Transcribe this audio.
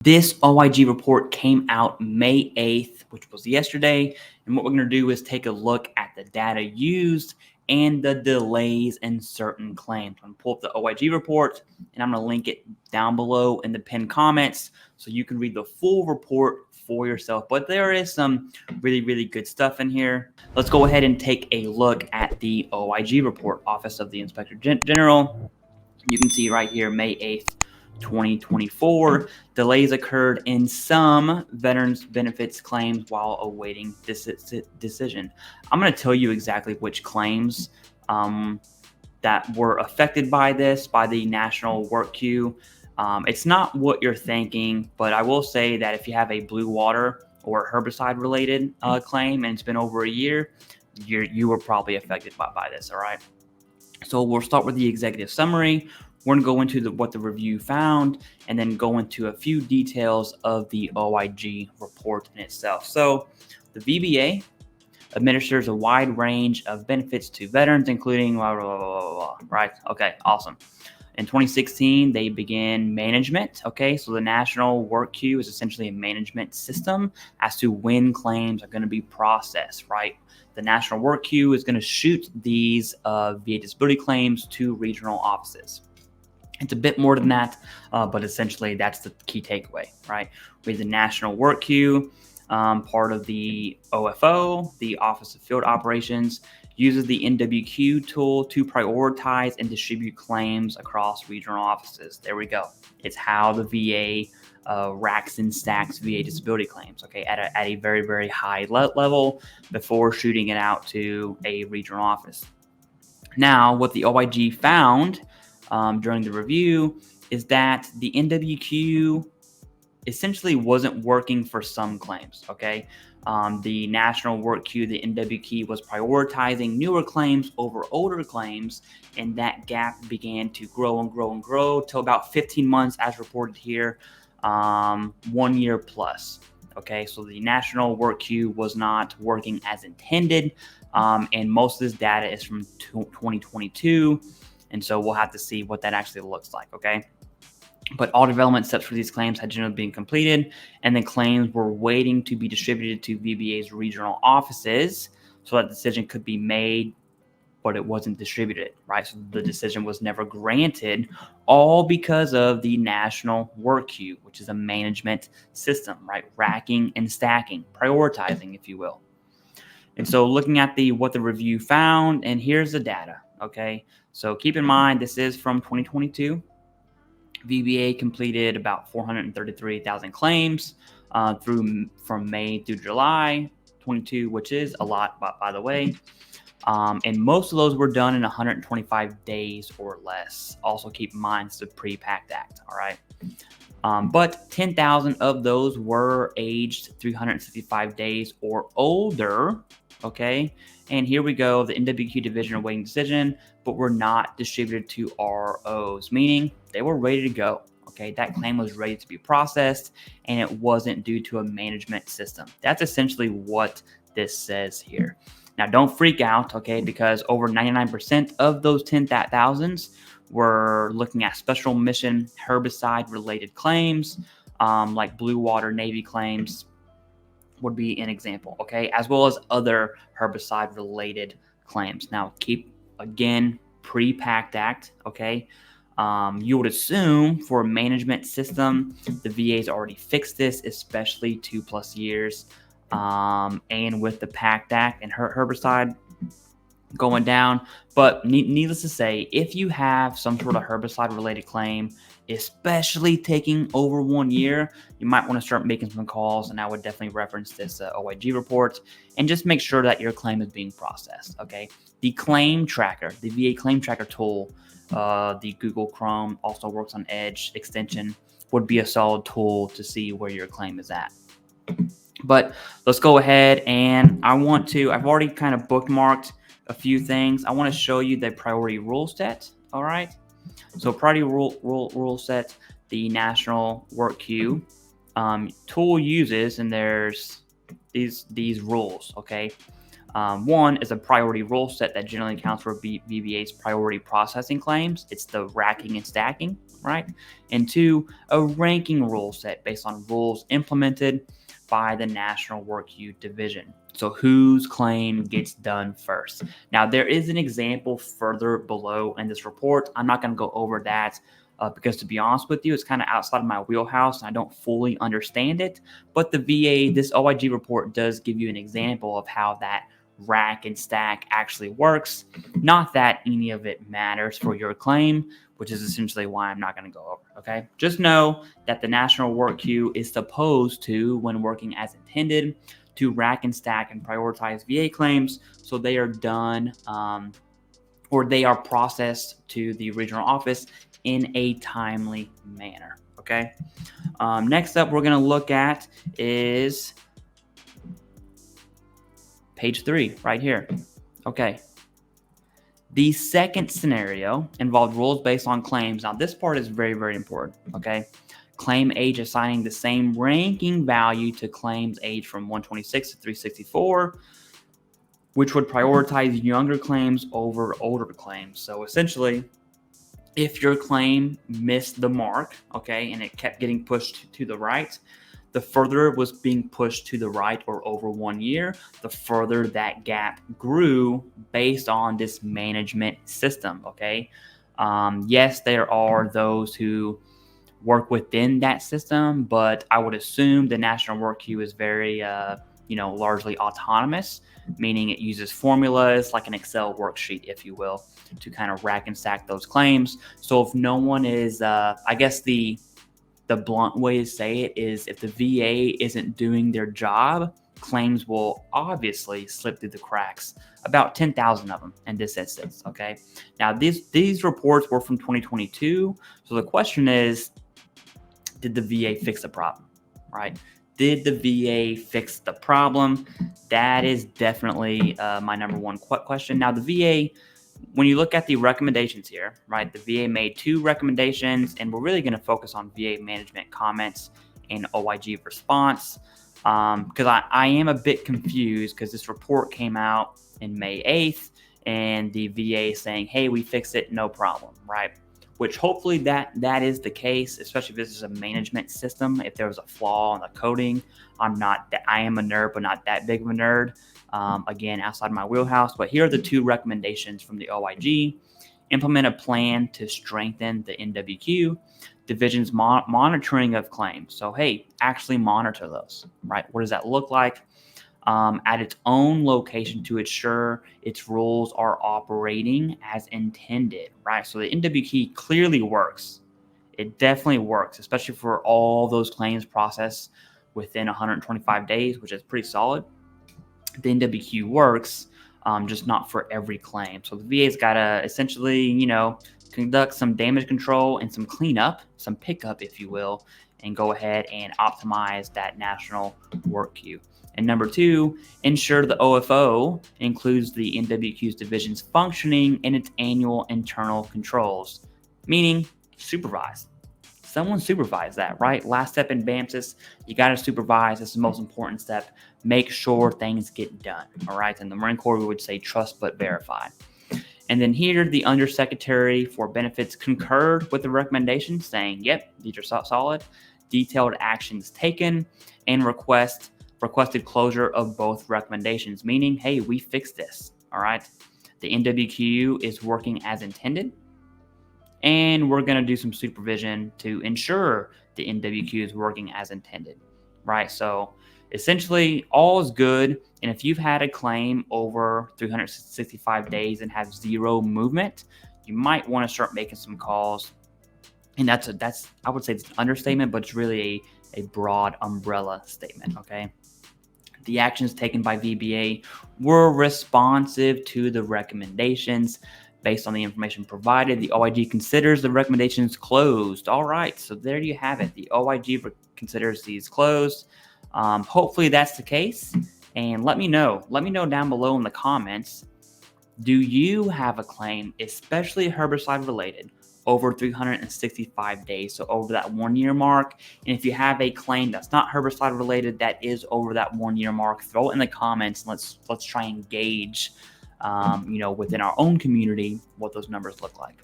This OIG report came out May 8th, which was yesterday. And what we're going to do is take a look at the data used and the delays in certain claims. I'm going to pull up the OIG report and I'm going to link it down below in the pinned comments so you can read the full report for yourself. But there is some really good stuff in here. Let's go ahead and take a look at the OIG report, Office of the Inspector General. You can see right here, May 8th. 2024, delays occurred in some veterans benefits claims while awaiting decision. I'm going to tell you exactly which claims that were affected by this, by the national work queue. It's not what you're thinking, but I will say that if you have a blue water or herbicide related claim and it's been over a year, you were probably affected by this. All right. So we'll start with the executive summary. We're going to go into what the review found and then go into a few details of the OIG report in itself. So the VBA administers a wide range of benefits to veterans, including blah, blah, blah, blah, blah, right? Okay, awesome. In 2016, they began management. Okay, so the national work queue is essentially a management system as to when claims are going to be processed, right? The national work queue is going to shoot these VA disability claims to regional offices. It's a bit more than that, but essentially that's the key takeaway, right? We have the national work queue, part of the OFO, the Office of Field Operations, uses the NWQ tool to prioritize and distribute claims across regional offices. There we go. It's how the VA racks and stacks VA disability claims, okay, at a very high level before shooting it out to a regional office. Now, what the OIG found during the review is that the NWQ essentially wasn't working for some claims, okay? The national work queue, the NWQ, was prioritizing newer claims over older claims, and that gap began to grow till about 15 months as reported here, 1 year plus. Okay, so the national work queue was not working as intended, and most of this data is from 2022. And so we'll have to see what that actually looks like, okay? But all development steps for these claims had generally been completed, and the claims were waiting to be distributed to VBA's regional offices so that decision could be made, but it wasn't distributed, right? So the decision was never granted, all because of the national work queue, which is a management system, right? Racking and stacking, prioritizing, if you will. And so looking at what the review found, and here's the data, okay? So keep in mind, this is from 2022. VBA completed about 433,000 claims from May through July 22, which is a lot, by the way. And most of those were done in 125 days or less. Also keep in mind, it's the Pre-PACT Act, all right? But 10,000 of those were aged 365 days or older, okay? And here we go, the NWQ division awaiting decision, but were not distributed to ROs, meaning they were ready to go, okay? That claim was ready to be processed, and it wasn't due to a management system. That's essentially what this says here. Now, don't freak out, okay, because over 99% of those 10,000s were looking at special mission herbicide-related claims, like blue water Navy claims would be an example, okay, as well as other herbicide-related claims. Now, keep, again, Pre-PACT Act, okay? You would assume for a management system, the VA's already fixed this, especially 2+ years. And with the PACT Act and herbicide going down. But needless to say, if you have some sort of herbicide-related claim, especially taking over 1 year, you might want to start making some calls, and I would definitely reference this OIG report and just make sure that your claim is being processed, okay? The claim tracker, the VA claim tracker tool, the Google Chrome, also works on Edge extension, would be a solid tool to see where your claim is at. But let's go ahead, and I've already kind of bookmarked a few things. I want to show you the priority rule set, all right? So priority rule set, the national work queue tool uses, and there's these rules, okay? One is a priority rule set that generally accounts for VBA's priority processing claims. It's the racking and stacking, right? And two, a ranking rule set based on rules implemented by the National Work Queue Division. So whose claim gets done first? Now, there is an example further below in this report. I'm not going to go over that because, to be honest with you, it's kind of outside of my wheelhouse and I don't fully understand it. But the VA, this OIG report does give you an example of how that rack and stack actually works. Not that any of it matters for your claim, which is essentially why I'm not going to go over. Okay, just know that the National Work Queue is supposed to, when working as intended, to rack and stack and prioritize VA claims so they are done or they are processed to the regional office in a timely manner. Okay. Next up, we're going to look at is page 3 right here. Okay. The second scenario involved rules based on claims. Now, this part is very, very important. Okay. Claim age assigning the same ranking value to claims age from 126 to 364, which would prioritize younger claims over older claims. So essentially, if your claim missed the mark, okay, and it kept getting pushed to the right, the further it was being pushed to the right or over 1 year, the further that gap grew based on this management system, okay? Yes, there are those who work within that system, but I would assume the National Work Queue is very, largely autonomous, meaning it uses formulas like an Excel worksheet, if you will, to kind of rack and stack those claims. So if no one is, I guess the blunt way to say it is if the VA isn't doing their job, claims will obviously slip through the cracks. About 10,000 of them in this instance, okay? Now, these reports were from 2022. So the question is, did the VA fix the problem, right? Did the VA fix the problem? That is definitely my number one question. Now, the VA, when you look at the recommendations here, right, the VA made 2 recommendations, and we're really going to focus on VA management comments and OIG response because I am a bit confused because this report came out in May 8th, and the VA is saying, hey, we fixed it, no problem, right? Which hopefully that is the case, especially if this is a management system. If there was a flaw in the coding, I am a nerd, but not that big of a nerd. Again, outside my wheelhouse. But here are the 2 recommendations from the OIG. Implement a plan to strengthen the NWQ division's monitoring of claims. So, hey, actually monitor those, right? What does that look like? At its own location to ensure its rules are operating as intended, right? So the NWQ clearly works. It definitely works, especially for all those claims processed within 125 days, which is pretty solid. The NWQ works, just not for every claim. So the VA's got to essentially, conduct some damage control and some cleanup, some pickup, if you will, and go ahead and optimize that National Work Queue. And number 2, ensure the OFO includes the NWQ's division's functioning in its annual internal controls, meaning supervise. Someone supervise that, right? Last step in BAMSIS, you got to supervise. It's the most important step. Make sure things get done, all right? In the Marine Corps, we would say trust but verify. And then here, the Undersecretary for Benefits concurred with the recommendation, saying, yep, these are solid, detailed actions taken, and requested closure of both recommendations, meaning, hey, we fixed this, all right? The NWQ is working as intended, and we're going to do some supervision to ensure the NWQ is working as intended, right? So essentially, all is good, and if you've had a claim over 365 days and have 0 movement, you might want to start making some calls, and that's I would say it's an understatement, but it's really a broad umbrella statement, okay? The actions taken by VBA were responsive to the recommendations. Based on the information provided, the OIG considers the recommendations closed. All right, so there you have it. The OIG considers these closed. Hopefully that's the case. And let me know down below in the comments, do you have a claim, especially herbicide related, over 365 days, so over that 1 year mark. And if you have a claim that's not herbicide related that is over that 1 year mark, throw it in the comments and let's try and gauge, within our own community what those numbers look like.